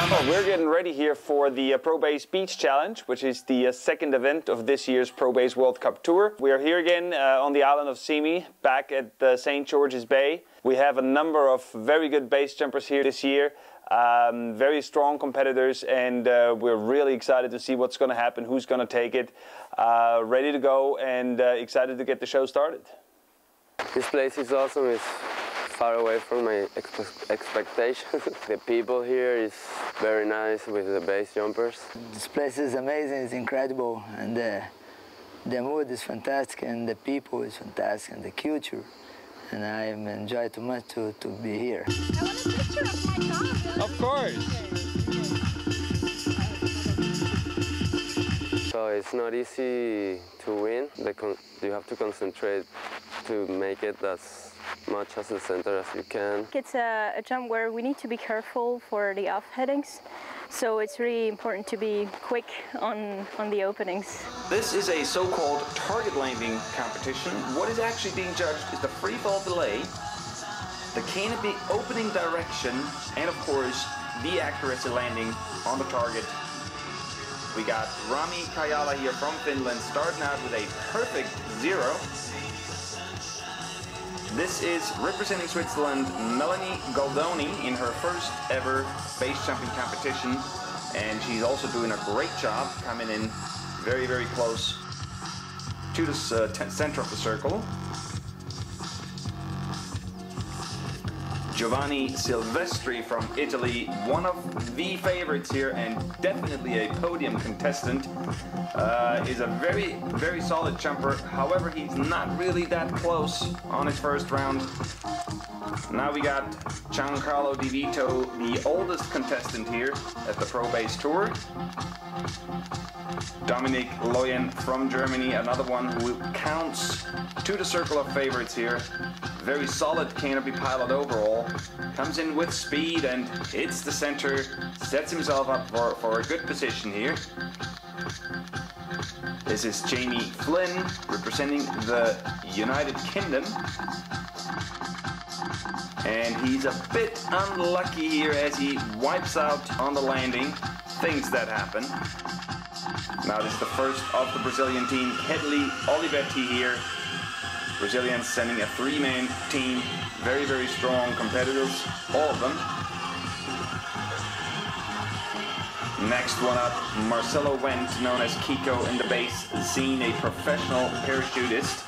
Well, we're getting ready here for the ProBASE Beach Challenge, which is the second event of this year's ProBASE World Cup Tour. We are here again on the island of Symi, back at St. George's Bay. We have a number of very good base jumpers here this year, very strong competitors, and we're really excited to see what's going to happen, who's going to take it, ready to go, and excited to get the show started. This place is awesome. It's far away from my expectations. The people here is very nice with the base jumpers. This place is amazing, it's incredible, and the mood is fantastic, and the people is fantastic, and the culture. And I enjoy too much to be here. I want a picture of my dog. Of course. So it's not easy to win. You have to concentrate to make it as much as the center as you can. It's a jump where we need to be careful for the off headings, so it's really important to be quick on the openings. This is a so-called target landing competition. What is actually being judged is the free fall delay, the canopy opening direction, and of course the accuracy landing on the target. We got Rami Kajala here from Finland starting out with a perfect 0. This is representing Switzerland, Melanie Goldoni, in her first ever base jumping competition, and she's also doing a great job coming in very, very close to the center of the circle. Giovanni Silvestri from Italy, one of the favorites here and definitely a podium contestant, is a very, very solid jumper. However, he's not really that close on his first round. Now we got Giancarlo Di Vito, the oldest contestant here at the ProBASE Tour. Dominic Loyen from Germany, another one who counts to the circle of favorites here. Very solid canopy pilot overall. Comes in with speed and hits the center, sets himself up for a good position here. This is Jamie Flynn representing the United Kingdom. And he's a bit unlucky here as he wipes out on the landing. Things that happen. Now this is the first of the Brazilian team, Hedley Olivetti here. Brazilians sending a 3-man team, very, very strong competitors, all of them. Next one up, Marcelo Wendt, known as Kiko in the base scene, a professional parachutist.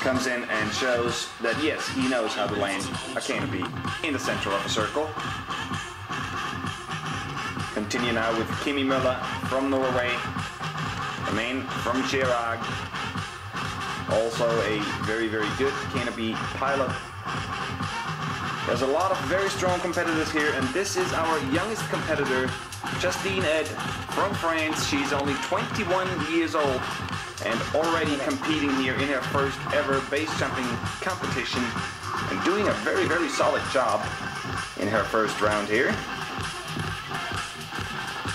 Comes in and shows that yes, he knows how to land a canopy in the center of a circle. Continue now with Kimi Müller from Norway, the man from Chirag, also a very, very good canopy pilot. There's a lot of very strong competitors here, and this is our youngest competitor, Justine Ed from France. She's only 21 years old and already competing here in her first ever base jumping competition and doing a very, very solid job in her first round here.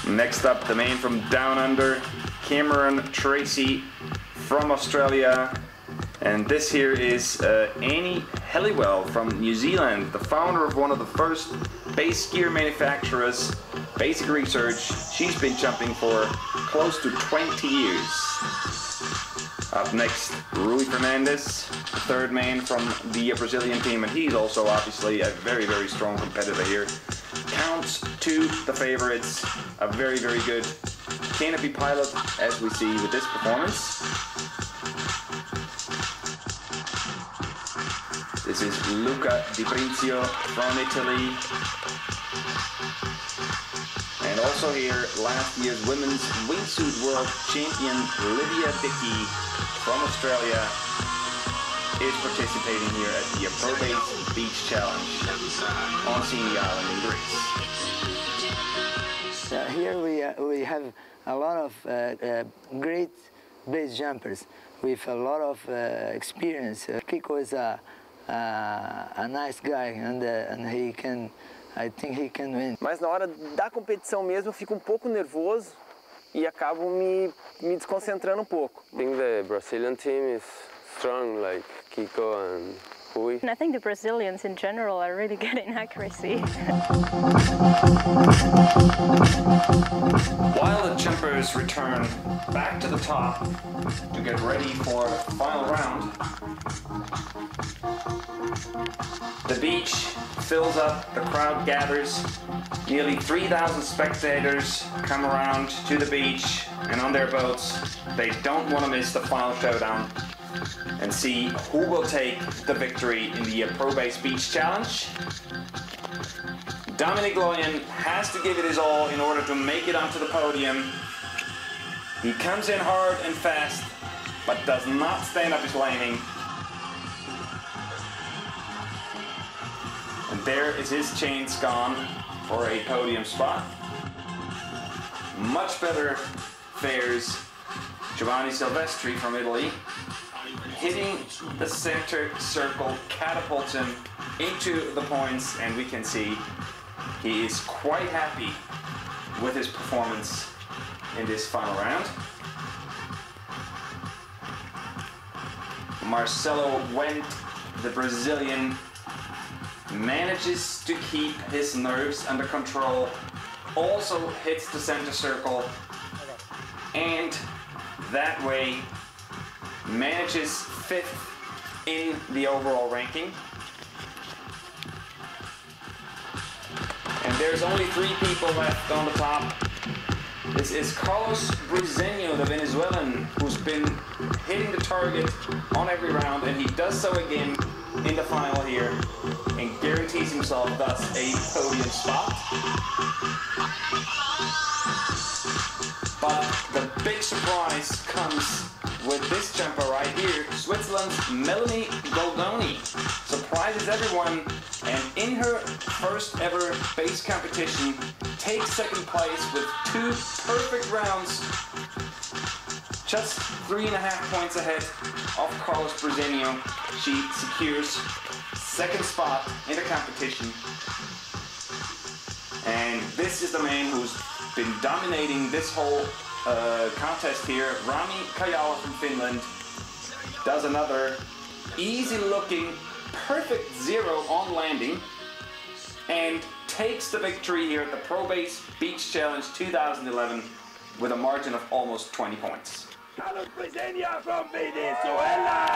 Next up, the man from Down Under, Cameron Tracy from Australia. And this here is Annie Helliwell from New Zealand, the founder of one of the first base gear manufacturers, Basic Research. She's been jumping for close to 20 years. Up next, Rui Fernandez, the third man from the Brazilian team, and he's also obviously a very, very strong competitor here. Counts to the favorites, a very, very good canopy pilot, as we see with this performance. This is Luca Di Princio from Italy. And also here, last year's women's wingsuit world champion Lydia Dickey from Australia is participating here at the ProBASE Beach Challenge on Symi Island in Greece. Here we have a lot of great base jumpers with a lot of experience. Kiko is a nice guy, and he can, I think he can win. Mas na hora da competição mesmo eu fico um pouco nervoso e acabo me desconcentrando um pouco. I think the Brazilian team is strong, like Kiko and Ui. And I think the Brazilians in general are really good in accuracy. While the jumpers return back to the top to get ready for the final round, the beach fills up, the crowd gathers. Nearly 3,000 spectators come around to the beach and on their boats. They don't want to miss the final showdown and see who will take the victory in the ProBASE Beach Challenge. Dominic Loyen has to give it his all in order to make it onto the podium. He comes in hard and fast, but does not stand up his landing. And there is his chance gone for a podium spot. Much better fares Giovanni Silvestri from Italy. Hitting the center circle catapults him into the points, and we can see he is quite happy with his performance in this final round. Marcelo Wendt, the Brazilian, manages to keep his nerves under control, also hits the center circle, and that way manages 5th in the overall ranking. And there's only 3 people left on the top. This is Carlos Briseño, the Venezuelan, who's been hitting the target on every round, and he does so again in the final here and guarantees himself thus a podium spot. But the big surprise comes with this jumper right here. Switzerland's Melanie Goldoni surprises everyone, and in her first ever base competition takes 2nd place with 2 perfect rounds, just 3.5 points ahead of Carlos Briseño. She secures 2nd spot in the competition, and this is the man who's been dominating this whole contest here. Rami Kajala from Finland does another easy looking perfect 0 on landing and takes the victory here at the ProBASE Beach Challenge 2011 with a margin of almost 20 points. Carlos Briseño from Venezuela!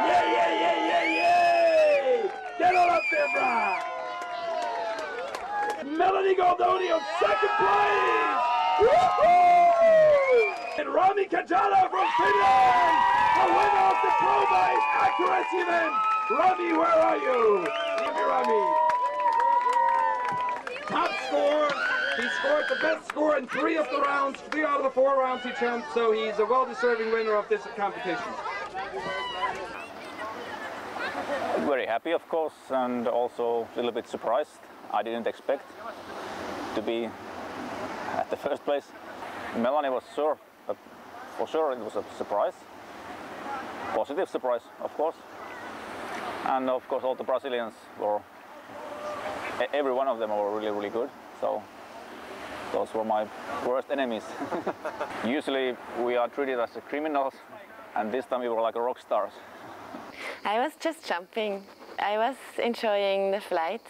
Yeah, yeah, yeah, yeah, yeah! Get on up there, brah! Melanie Goldoni of 2nd place! Woohoo! And Rami Kajala from Finland, the winner of the ProBASE Accuracy event. Rami, where are you? Give me Rami. Top score. He scored the best score in 3 of the rounds. 3 out of the 4 rounds he jumped, so he's a well-deserving winner of this competition. Very happy, of course, and also a little bit surprised. I didn't expect to be at the 1st place. Melanie was sure, but for sure it was a surprise. Positive surprise, of course. And of course all the Brazilians were, every one of them were really, really good. So those were my worst enemies. Usually we are treated as criminals, and this time we were like rock stars. I was just jumping. I was enjoying the flight.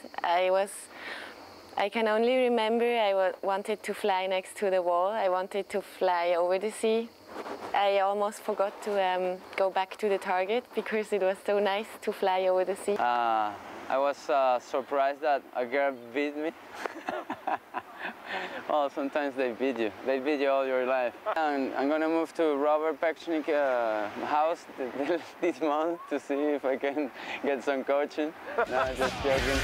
I can only remember I wanted to fly next to the wall. I wanted to fly over the sea. I almost forgot to go back to the target because it was so nice to fly over the sea. I was surprised that a girl beat me. Well, sometimes they beat you. They beat you all your life. I'm gonna move to Robert Pechnik's house this month to see if I can get some coaching. No, just joking.